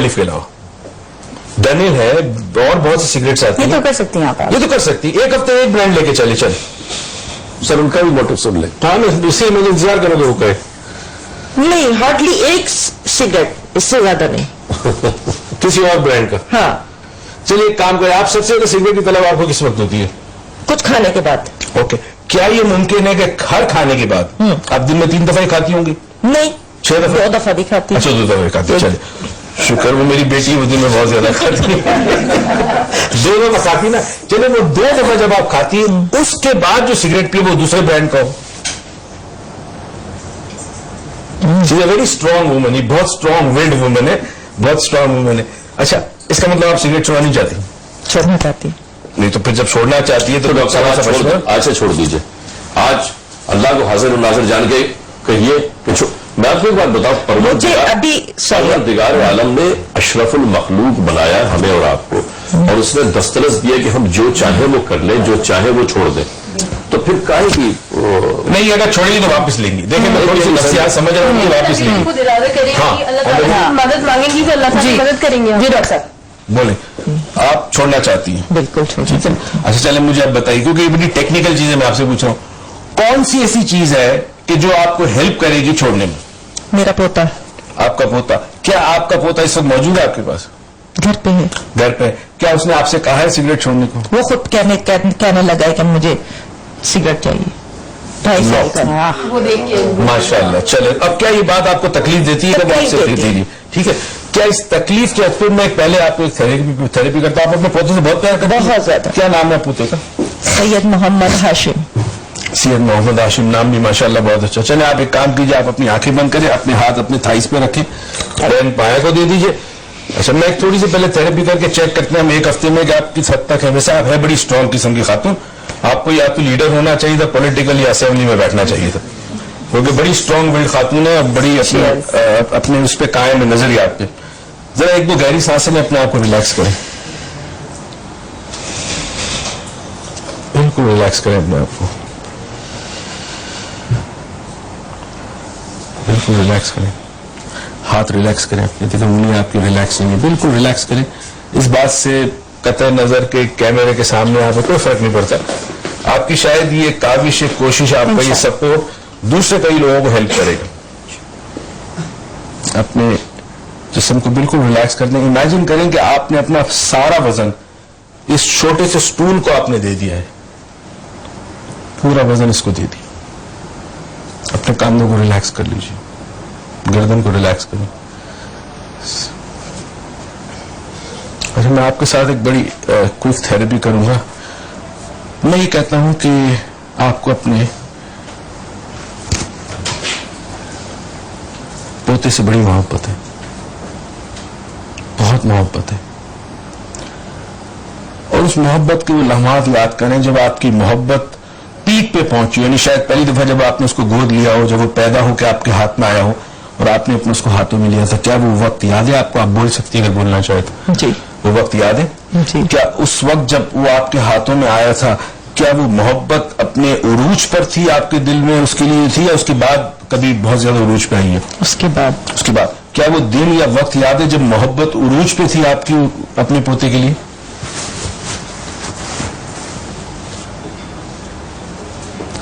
Cliff کے علاوہ ڈنل ہے اور بہت سی سگریٹس آتی ہیں. یہ تو کر سکتی ہیں آپ. یہ تو کر سکتی. ایک ہفتے ایک برانڈ لے کے چلے سر ان کا بھی موٹو سن لیں. ہاں اسی میں انتظار کرو گے وہ کہے نہیں, ہارڈلی ایک سگریٹ, اس سے زیادہ نہیں. کسی اور برانڈ کا. ہاں چلیے ایک کام کریں, آپ سب سے زیادہ سگریٹ کی طلب آپ کو کس وقت ہوتی ہے؟ کچھ کھانے کے بعد. اوکے, کیا یہ ممکن ہے کہ ہر کھانے کے بعد آپ دن میں 3 دفعہ ہی کھاتی ہوں گی؟ نہیں, 6 دفعہ. 2 دفعہ بھی کھاتی. اچھا 2 دفعہ کھاتی. چلے شکر, وہ میری بیٹی وہ دن میں بہت زیادہ کھاتی ہے. 2 دفعہ کھاتی نا. چلے وہ 2 دفعہ جب آپ کھاتی ہیں اس کے بعد جو سگریٹ پی وہ دوسرے برانڈ کا ہو. ویری اسٹرانگ وومن, یہ بہت اسٹرانگ ولڈ وومن ہے, بہت اسٹرانگ وومن ہے. اچھا, اس کا مطلب آپ سگریٹ چھوڑنا نہیں چاہتی؟ چھوڑنا چاہتی نہیں تو پھر جب چھوڑنا چاہتی ہے تو آج سے چھوڑ دیجئے. آج اللہ کو حاضر و ناظر جان کے کہیے کہ میں آپ کو ایک بات بتاؤں, پروردگار عالم نے اشرف المخلوق بنایا ہمیں اور آپ کو, اور اس نے دسترس دیا کہ ہم جو چاہے وہ کر لیں, جو چاہے وہ چھوڑ دیں. تو پھر کاہے کی نہیں, اگر چھوڑیں گی تو واپس لیں گی. دیکھیں میں تھوڑی سی نصیحت سمجھ رہا ہوں, واپس لیں گی. مدد مانگیں گی تو اللہ تعالیٰ مدد کریں گے. جی ڈاکٹر صاحب بولیں, آپ چھوڑنا چاہتی ہیں؟ بالکل چھوڑنا. اچھا چلیں مجھے آپ بتائیے, کیونکہ یہ بڑی ٹیکنیکل چیز ہے, میں آپ سے پوچھ رہا ہوں کون سی ایسی چیز ہے کہ جو آپ کو ہیلپ کرے گی چھوڑنے میں؟ میرا پوتا. آپ کا پوتا. کیا آپ کا پوتا اس وقت موجود ہے آپ کے پاس؟ گھر پہ ہے. گھر پہ. کیا اس نے آپ سے کہا ہے سگریٹ چھوڑنے کو؟ وہ خود کہنے لگا ہے کہ مجھے سگریٹ چاہیے. 2.5 سال کا. ماشاء اللہ. چلے, اب کیا یہ بات آپ کو تکلیف دیتی ہے؟ کہ آپ سے تکلیف دے رہی, ٹھیک ہے. کیا اس تکلیف کے پھر میں پہلے آپ کو ایک تھراپی کرتا ہوں. آپ اپنے پوتے سے بہت پیار کرتے ہیں؟ بہت زیادہ. کیا نام ہے پوتے کا؟ سید محمد ہاشم. سید محمد ہاشم, نام بھی ماشاءاللہ بہت اچھا. چلیں آپ ایک کام کیجیے, آپ اپنی آنکھیں بند کریں, اپنے ہاتھ اپنے تھائس پہ رکھیں, بہن پایا کو دے دیجیے. اچھا میں ایک تھوڑی سی پہلے تھراپی کر کے چیک کرتے ہیں ہم 1 ہفتے میں کہ آپ کس حد تک ہے. ویسے آپ ہے بڑی اسٹرانگ قسم کی خاتون, آپ کو یا تو لیڈر ہونا چاہیے تھا پولیٹیکل یا اسمبلی میں بیٹھنا چاہیے تھا, کیونکہ بڑی اسٹرانگ ولڈ خاتون ہے, بڑی اپنے اس پہ قائم ہے نظر ہی آپ پہ. ذرا 1-2 گہری سانسیں میں اپنے آپ کو ریلیکس کریں, بالکل ریلیکس کریں اپنے آپ کو, بالکل ریلیکس کریں. ہاتھ ریلیکس کریں اپنے, دیکھیں انگلیاں آپ کی ریلیکس نہیں ہیں, بالکل ریلیکس کریں. اس بات سے قطع نظر کے کیمرے کے سامنے آپ کو کوئی فرق نہیں پڑتا. آپ کی شاید یہ کاوش, کوشش, آپ کا یہ سپورٹ دوسرے کئی لوگوں کو ہیلپ کرے گا. اپنے جسم کو بالکل ریلیکس کر دیں. امیجن کریں کہ آپ نے اپنا سارا وزن اس چھوٹے سے سٹول کو آپ نے دے دیا ہے, پورا وزن اس کو دے دیا. اپنے کاندھوں کو ریلیکس کر لیجیے, گردن کو ریلیکس کریں. اچھا میں آپ کے ساتھ ایک بڑی کوئک تھراپی کروں گا. میں یہ کہتا ہوں کہ آپ کو اپنے پوتے سے بڑی محبت ہے, بہت محبت ہے, اور اس محبت کے وہ لمحات یاد کریں جب آپ کی محبت پیک پہ پہنچی, یعنی شاید پہلی دفعہ جب آپ نے اس کو گود لیا ہو, جب وہ پیدا ہو کے آپ کے ہاتھ میں آیا ہو اور آپ نے اپنے اس کو ہاتھوں میں لیا تھا. کیا وہ وقت یاد ہے آپ کو؟ آپ بول سکتی ہیں اگر بولنا چاہے تو. جی وہ وقت یاد ہے؟ جی. کیا اس وقت جب وہ آپ کے ہاتھوں میں آیا تھا کیا وہ محبت اپنے عروج پر تھی آپ کے دل میں اس کے لیے تھی, یا اس کے بعد کبھی بہت زیادہ عروج پہ آئی ہے؟ اس کے بعد. اس کے بعد. کیا وہ دن یا وقت یاد ہے جب محبت عروج پہ تھی آپ کی اپنے پوتے کے لیے؟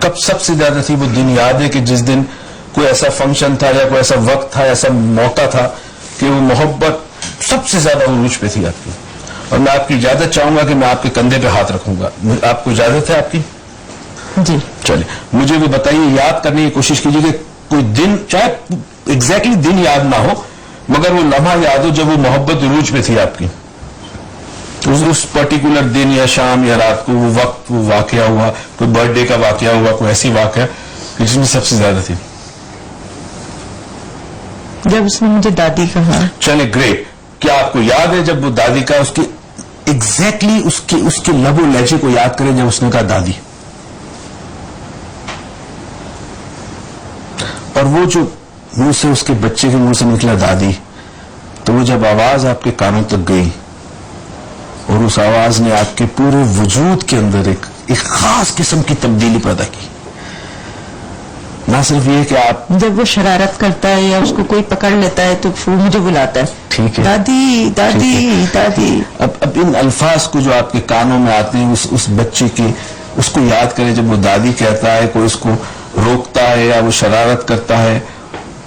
کب سب سے زیادہ تھی وہ دن یاد ہے کہ جس دن کوئی ایسا فنکشن تھا یا کوئی ایسا وقت تھا, ایسا موقع تھا کہ وہ محبت سب سے زیادہ عروج پہ تھی آپ کی؟ اور میں آپ کی اجازت چاہوں گا کہ میں آپ کے کندھے پہ ہاتھ رکھوں گا. آپ کو اجازت ہے آپ کی؟ جی. چلے مجھے بھی بتائیے, یاد کرنے کی کوشش کیجیے کہ کوئی دن, چاہے ایگزیکٹلی دن یاد نہ ہو مگر وہ لمحہ یاد ہو جب وہ محبت عروج پہ تھی آپ کی. اس پرٹیکولر دن یا شام یا رات کو وہ وقت, وہ واقعہ ہوا, کوئی برتھ ڈے کا واقعہ ہوا, کوئی ایسی واقعہ کہ جس میں سب سے زیادہ تھی. جب اس نے مجھے دادی کہا. چلے گریٹ. کیا آپ کو یاد ہے جب وہ دادی کا, اس کی ایگزیکٹلی اس کے لب و لہجے کو یاد کریں جب اس نے کہا دادی, اور وہ جو منہ سے اس کے بچے کے منہ سے نکلا دادی, تو وہ جب آواز آپ کے کانوں تک گئی اور اس آواز نے آپ کے پورے وجود کے اندر ایک خاص قسم کی تبدیلی پیدا کی. نہ صرف یہ کہ آپ جب وہ شرارت کرتا ہے یا اس کو کوئی پکڑ لیتا ہے تو وہ مجھے بلاتا ہے ٹھیک ہے دادی دادی دادی. اب ان الفاظ کو جو آپ کے کانوں میں آتے ہیں اس بچے کی اس کو یاد کریں. جب وہ دادی کہتا ہے کوئی اس کو روکتا ہے یا وہ شرارت کرتا ہے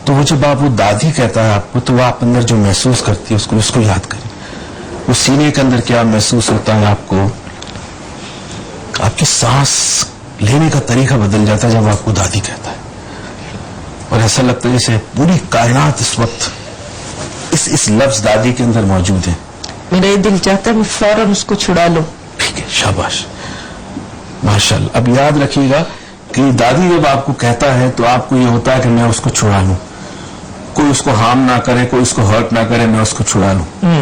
تو وہ جب آپ وہ دادی کہتا ہے آپ کو تو وہ آپ اندر جو محسوس کرتی ہے اس کو یاد کریں. وہ سینے کے اندر کیا محسوس ہوتا ہے آپ کو. آپ کی سانس لینے کا طریقہ بدل جاتا ہے جب آپ کو دادی کہتا ہے اور ایسا لگتا ہے جیسے پوری کائنات اس وقت اس لفظ دادی کے اندر موجود ہے. میرا یہ دل چاہتا ہے میں فوراً اس کو چھڑا لوں. ٹھیک ہے شاباش ماشاءاللہ. اب یاد رکھیے گا کہ دادی جب آپ کو کہتا ہے تو آپ کو یہ ہوتا ہے کہ میں اس کو چھڑا لوں, کوئی اس کو ہارم نہ کرے, کوئی اس کو ہرٹ نہ کرے, میں اس کو چھڑا لوں.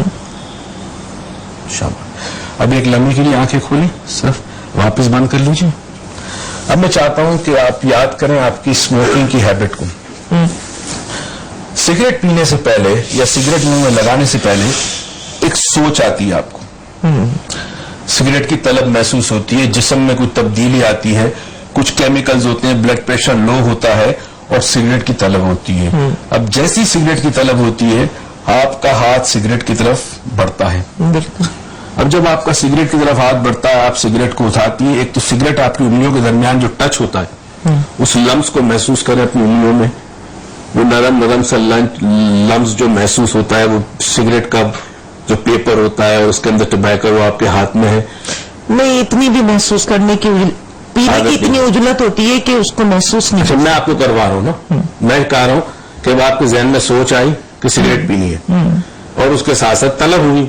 شاباش. اب ایک لمحے کے لیے آنکھیں کھولیں, صرف واپس بند کر لیجیے. اب میں چاہتا ہوں کہ آپ یاد کریں آپ کی اسموکنگ کی ہیبٹ کو. سگریٹ پینے سے پہلے یا سگریٹ منہ میں لگانے سے پہلے ایک سوچ آتی ہے آپ کو, سگریٹ کی طلب محسوس ہوتی ہے, جسم میں کوئی تبدیلی آتی ہے, کچھ کیمیکلز ہوتے ہیں, بلڈ پریشر لو ہوتا ہے اور سگریٹ کی طلب ہوتی ہے. اب جیسی سگریٹ کی طلب ہوتی ہے آپ کا ہاتھ سگریٹ کی طرف بڑھتا ہے. بالکل. اب جب آپ کا سگریٹ کی طرف ہاتھ بڑھتا ہے آپ سگریٹ کو اٹھاتی ہیں, ایک تو سگریٹ آپ کی انگلیوں کے درمیان جو ٹچ ہوتا ہے اس لمس کو محسوس کریں اپنی انگلیوں میں. وہ نرم نرم سا لمس جو محسوس ہوتا ہے وہ سگریٹ کا جو پیپر ہوتا ہے اور اس کے اندر ٹبیکو وہ آپ کے ہاتھ میں ہے. نہیں اتنی بھی محسوس کرنے کی پینے کی اتنی اجلت ہوتی ہے کہ اس کو محسوس نہیں. اچھا میں آپ کو کروا رہا ہوں نا, میں کہہ رہا ہوں کہ آپ کے ذہن میں سوچ آئی کہ سگریٹ پینی ہے اور اس کے ساتھ ساتھ طلب ہوئی,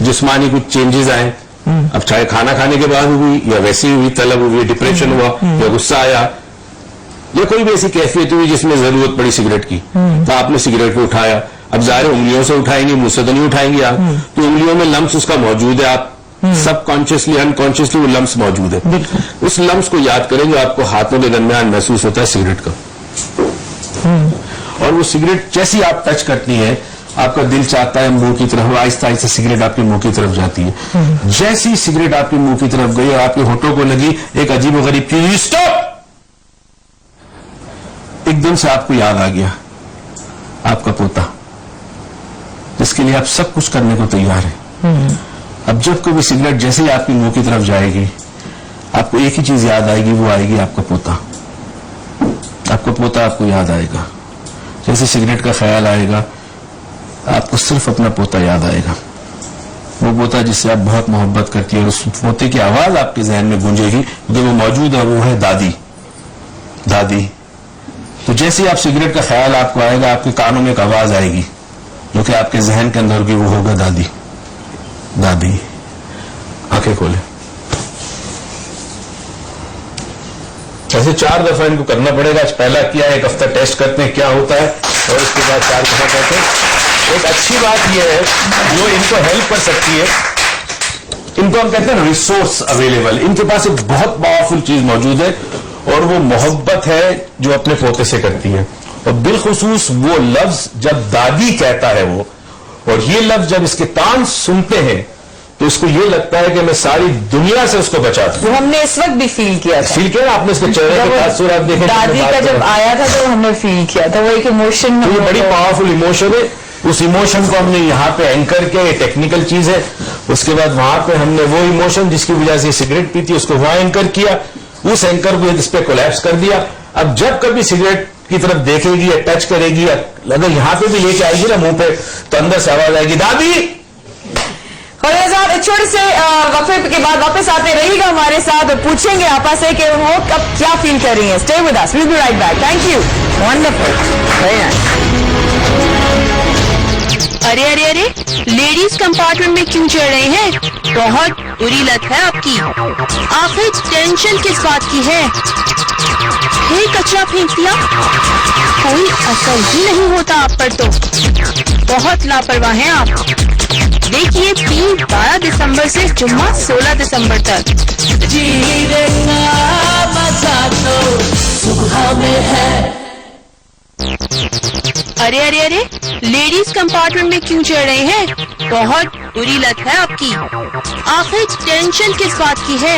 جسمانی کچھ چینجز آئے, اب چاہے کھانا کھانے کے بعد ہوئی یا ویسی ہوئی طلب ہوئی, ڈپریشن ہوا یا غصہ آیا یا کوئی بھی ایسی کیفیت ہوئی جس میں ضرورت پڑی سگریٹ کی تو آپ نے سگریٹ کو اٹھایا. اب ظاہر انگلیوں سے اٹھائیں گے, منہ سے تو نہیں اٹھائیں گے آپ, تو انگلیوں میں لمس اس کا موجود ہے, آپ سب کانشیسلی انکانشیسلی وہ لمس موجود ہے. اس لمس کو یاد کریں جو آپ کو ہاتھوں کے درمیان محسوس ہوتا ہے سگریٹ کا, اور وہ سگریٹ جیسی آپ ٹچ کرتی ہیں آپ کا دل چاہتا ہے منہ کی طرف, آہستہ آہستہ سگریٹ آپ کے منہ کی طرف جاتی ہے. جیسی سگریٹ آپ کے منہ کی طرف گئی اور آپ کے ہونٹوں کو لگی ایک عجیب و غریب چیز, اسٹاپ, ایک دم سے آپ کو یاد آ گیا آپ کا پوتا جس کے لیے آپ سب کچھ کرنے کو تیار ہیں. اب جب کبھی سگریٹ جیسے ہی آپ کے منہ کی طرف جائے گی آپ کو ایک ہی چیز یاد آئے گی, وہ آئے گی آپ کا پوتا. آپ کا پوتا آپ کو یاد آئے گا. جیسے سگریٹ کا خیال آئے گا آپ کو صرف اپنا پوتا یاد آئے گا, وہ پوتا جس سے آپ بہت محبت کرتی ہے, اور اس پوتے کی آواز آپ کے ذہن میں گونجے گی جو وہ موجود ہے, وہ ہے دادی دادی. تو جیسے آپ سگریٹ کا خیال آپ کو آئے گا آپ کے کانوں میں ایک آواز آئے گی جو کہ آپ کے ذہن کے اندر ہوگی, وہ ہوگا دادی دادی. آنکھیں کھولیں. ایسے 4 دفعہ ان کو کرنا پڑے گا. آج پہلا کیا, ایک ہفتہ ٹیسٹ کرتے ہیں کیا ہوتا ہے اور اس کے بعد 4 دفعہ کرتے ہیں. ایک اچھی بات یہ ہے جو ان کو ہیلپ کر سکتی ہے, ان کو ہم کہتے ہیں نا ریسورس اویلیبل. ان کے پاس ایک بہت پاورفل چیز موجود ہے اور وہ محبت ہے جو اپنے پوتے سے کرتی ہے, اور بالخصوص وہ لفظ جب دادی کہتا ہے وہ, اور یہ لفظ جب اس کے کان سنتے ہیں تو اس کو یہ لگتا ہے کہ میں ساری دنیا سے اس کو بچاتا ہوں. وہ ہم نے اس وقت بھی فیل کیا تھا, فیل کیا آپ نے اس کے چہرے کے تاثرات دیکھے, دادی کا جب آیا تھا تو ہم نے فیل کیا تھا, وہ ایک ایموشن میں, یہ بڑی پاورفل ایموشن ہے. اس ایموشن کو ہم نے یہاں پہ اینکر کیا, یہ ٹیکنیکل چیز ہے. اس کے بعد وہاں پہ ہم نے وہ ایموشن جس کی وجہ سے سگریٹ پیتی اس کو وہاں اینکر کیا, اس اینکر کو اس پہ کولیپس کر دیا. اب جب کبھی سگریٹ کی طرف دیکھے گی یا ٹچ کرے گی, اگر یہاں پہ بھی لے کے آئے گی نا منہ پہ, تو اندر سے آواز آئے گی دادی. صاحب ایک چھوٹے سے وقفے کے بعد واپس آتے رہیے گا ہمارے ساتھ اور پوچھیں گے آپا سے کہ وہ اب کیا فیل کر رہی ہیں. Stay with us, we'll be right back. Thank you, wonderful, very nice. ارے ارے ارے, لیڈیز کمپارٹمنٹ میں کیوں چڑھ رہے ہیں؟ بہت بری لت ہے آپ کی. آخر ٹینشن کس بات کی ہے؟ پھر کچرا پھینک دیا, کوئی اثر ہی نہیں ہوتا آپ پر, تو بہت لاپرواہ ہیں آپ. دیکھیے 12 دسمبر سے جمعہ 16 دسمبر تک. ارے ارے ارے, لیڈیز کمپارٹمنٹ میں کیوں چڑھ رہے ہیں؟ بہت بری لت ہے آپ کی. آخر ٹینشن کس بات کی ہے؟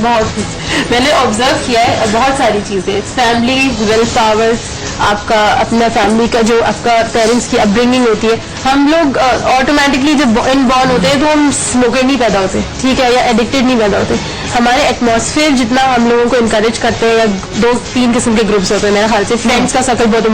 بہت میں نے آبزرو کیا ہے بہت ساری چیزیں, فیملی, ول پاور, آپ کا اپنا فیملی کا جو آپ کا پیرنٹس کی اپ برنگنگ ہوتی ہے. ہم لوگ آٹومیٹکلی جب ان بورن ہوتے ہیں تو ہم اسموکر نہیں پیدا ہوتے, ٹھیک ہے, یا ایڈکٹیڈ نہیں پیدا ہوتے. ہمارے ایٹماسفیئر جتنا ہم لوگوں کو انکریج کرتے ہیں, یا 2-3 قسم کے گروپس ہوتے ہیں میرے خیال سے. فرینڈس کا سرکل بہت